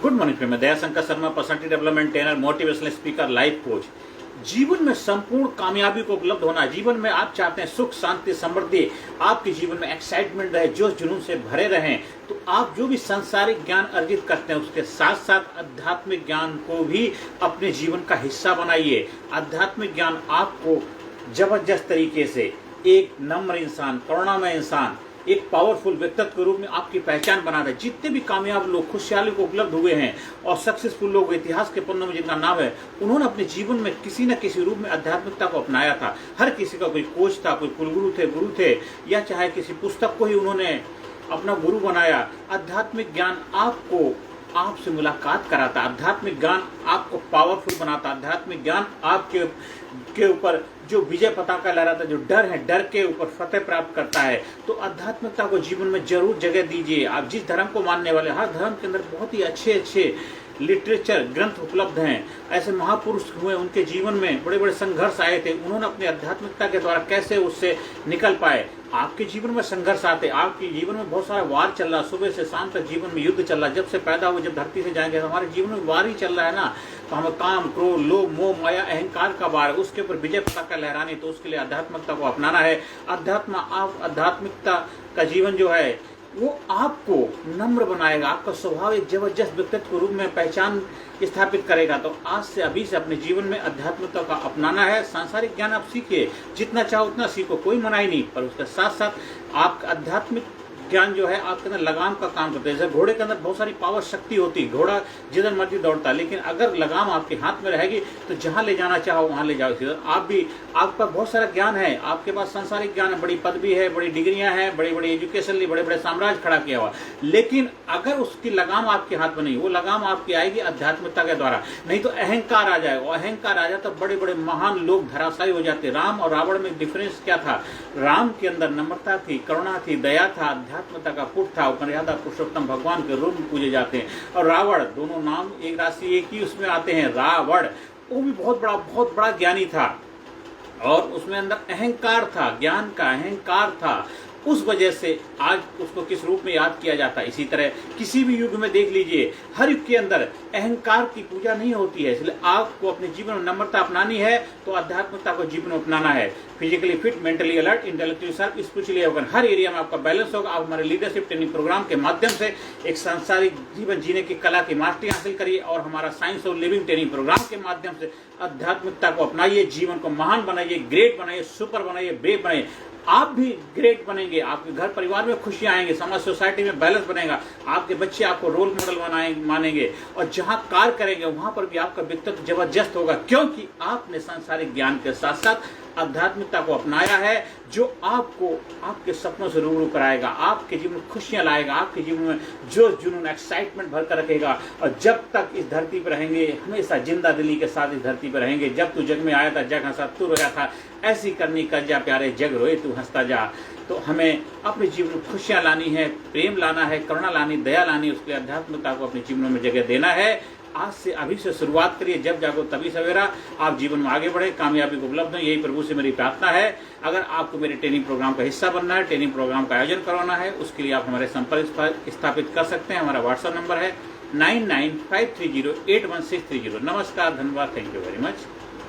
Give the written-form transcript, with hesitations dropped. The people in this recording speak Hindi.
गुड मॉर्निंग मैं Dayashankar Sharma, personality development trainer, motivational speaker, life coach. जीवन में संपूर्ण कामयाबी को उपलब्ध होना, जीवन में आप चाहते हैं सुख शांति समृद्धि, आपके जीवन में एक्साइटमेंट रहे, जोश जुनून से भरे रहें, तो आप जो भी सांसारिक ज्ञान अर्जित करते हैं उसके साथ साथ आध्यात्मिक ज्ञान को भी अपने जीवन का हिस्सा बनाइए। आध्यात्मिक ज्ञान आपको जबरदस्त तरीके से एक नम्र इंसान, करुणामय इंसान, एक पावरफुल व्यक्तित्व के रूप में आपकी पहचान बना रहे। जितने भी कामयाब लोग, खुशहाली को उपलब्ध हुए हैं और सक्सेसफुल लोग इतिहास के पन्नों में जिनका नाम है, उन्होंने अपने जीवन में किसी न किसी रूप में आध्यात्मिकता को अपनाया था। हर किसी का कोई कोच था, कोई कुलगुरु थे, गुरु थे, या चाहे किसी पुस्तक को ही उन्होंने अपना गुरु बनाया। आध्यात्मिक ज्ञान आपको आपसे मुलाकात कराता, आध्यात्मिक ज्ञान आपको पावरफुल बनाता, आध्यात्मिक ज्ञान आपके ऊपर जो विजय पताका लहराता, जो डर है, डर के ऊपर फतेह प्राप्त करता है। तो आध्यात्मिकता को जीवन में जरूर जगह दीजिए। आप जिस धर्म को मानने वाले, हर धर्म के अंदर बहुत ही अच्छे अच्छे लिटरेचर ग्रंथ उपलब्ध हैं। ऐसे महापुरुष हुए, उनके जीवन में बड़े बड़े संघर्ष आए थे, उन्होंने अपनी आध्यात्मिकता के द्वारा कैसे उससे निकल पाए। आपके जीवन में संघर्ष आते, आपके जीवन में बहुत सारा वार चल रहा, सुबह से शाम तक जीवन में युद्ध चल रहा। जब से पैदा हुए, जब धरती से जाएंगे, तो हमारे जीवन में वार ही चल रहा है ना। तो हमें काम, क्रोध, लोभ, मोह, माया, अहंकार का वार, उसके ऊपर विजय पताका लहरानी, तो उसके लिए आध्यात्मिकता को अपनाना है। आध्यात्मिकता का जीवन जो है वो आपको नम्र बनाएगा, आपका स्वभाव एक जबरदस्त व्यक्तित्व के रूप में पहचान स्थापित करेगा। तो आज से अभी से अपने जीवन में आध्यात्मिकता का अपनाना है। सांसारिक ज्ञान आप सीखिए, जितना चाहो उतना सीखो, कोई मनाही नहीं, पर उसके साथ साथ आप आध्यात्मिक ज्ञान जो है आपके अंदर लगाम का काम करता है। जैसे घोड़े के अंदर बहुत सारी पावर शक्ति होती है, घोड़ा जिधर मर्जी दौड़ता है, लेकिन अगर लगाम आपके हाथ में रहेगी तो जहां ले जाना चाहो वहां ले जाओ। आप भी, आपके पास बहुत सारा ज्ञान है, आपके पास सांसारिक ज्ञान है, बड़ी पदवी है, बड़ी डिग्रियां हैं, बड़ी बड़ी एजुकेशन ली, बड़े बड़े साम्राज्य खड़ा किया हुआ, लेकिन अगर उसकी लगाम आपके हाथ में नहीं, वो लगाम आपकी आएगी आध्यात्मिकता के द्वारा। नहीं तो अहंकार आ जाएगा, अहंकार आ जाता तो बड़े बड़े महान लोग धराशायी हो जाते। राम और रावण में डिफरेंस क्या था? राम के अंदर नम्रता थी, करुणा थी, दया था, आध्यात्मिकता का पुट था, मर्यादा पुरुषोत्तम भगवान के रूप में पूजे जाते हैं। और रावण, दोनों नाम एक राशि एक ही उसमें आते हैं, रावण, वो भी बहुत बड़ा ज्ञानी था और उसमें अंदर अहंकार था, ज्ञान का अहंकार था। उस वजह से आज उसको किस रूप में याद किया जाता है। इसी तरह किसी भी युग में देख लीजिए, हर युग के अंदर अहंकार की पूजा नहीं होती है। इसलिए आपको अपने जीवन में नम्रता अपनानी है तो आध्यात्मिकता को जीवन में अपनाना है। Physically fit, mentally alert, intellectually sharp, spiritually awaken, हर एरिया में आपका बैलेंस होगा। आप हमारे लीडरशिप ट्रेनिंग प्रोग्राम के माध्यम से एक सांसारिक जीवन जीने की कला की मास्टरी हासिल करिए और हमारा साइंस और लिविंग ट्रेनिंग प्रोग्राम के माध्यम से आध्यात्मिकता को अपनाइए, जीवन को महान बनाइए, ग्रेट बनाइए, सुपर बनाइए, ब्रेव बनाइए। आप भी ग्रेट बनेंगे, आपके घर परिवार में खुशियां आएंगे, समाज सोसाइटी में बैलेंस बनेगा, आपके बच्चे आपको रोल मॉडल मानेंगे और जहां कार्य करेंगे वहां पर भी आपका व्यक्तित्व जबरदस्त होगा, क्योंकि आपने सांसारिक ज्ञान के साथ साथ आध्यात्मिकता को अपनाया है, जो आपको आपके सपनों से रूबरू कराएगा, आपके जीवन में खुशियां लाएगा, आपके जीवन में जोश जुनून एक्साइटमेंट भर कर रखेगा। और जब तक इस धरती पर रहेंगे, हमेशा जिंदा दिली के साथ इस धरती पर रहेंगे। जब तू जग में आया था, जग हंसा तू रोया था, ऐसी करनी कर जा प्यारे, जग रोए तू हंसता जा। तो हमें अपने जीवन में खुशियां लानी है, प्रेम लाना है, करुणा लानी, दया लानी, उसके आध्यात्मिकता को अपने जीवन में जगह देना है। आज से अभी से शुरुआत करिए, जब जागो तभी सवेरा। आप जीवन में आगे बढ़े, कामयाबी को उपलब्ध हो, यही प्रभु से मेरी प्रार्थना है। अगर आपको मेरे ट्रेनिंग प्रोग्राम का हिस्सा बनना है, ट्रेनिंग प्रोग्राम का आयोजन करवाना है, उसके लिए आप हमारे संपर्क स्थापित कर सकते हैं। हमारा व्हाट्सएप नंबर है 9953081630। नमस्कार, धन्यवाद, थैंक यू वेरी मच।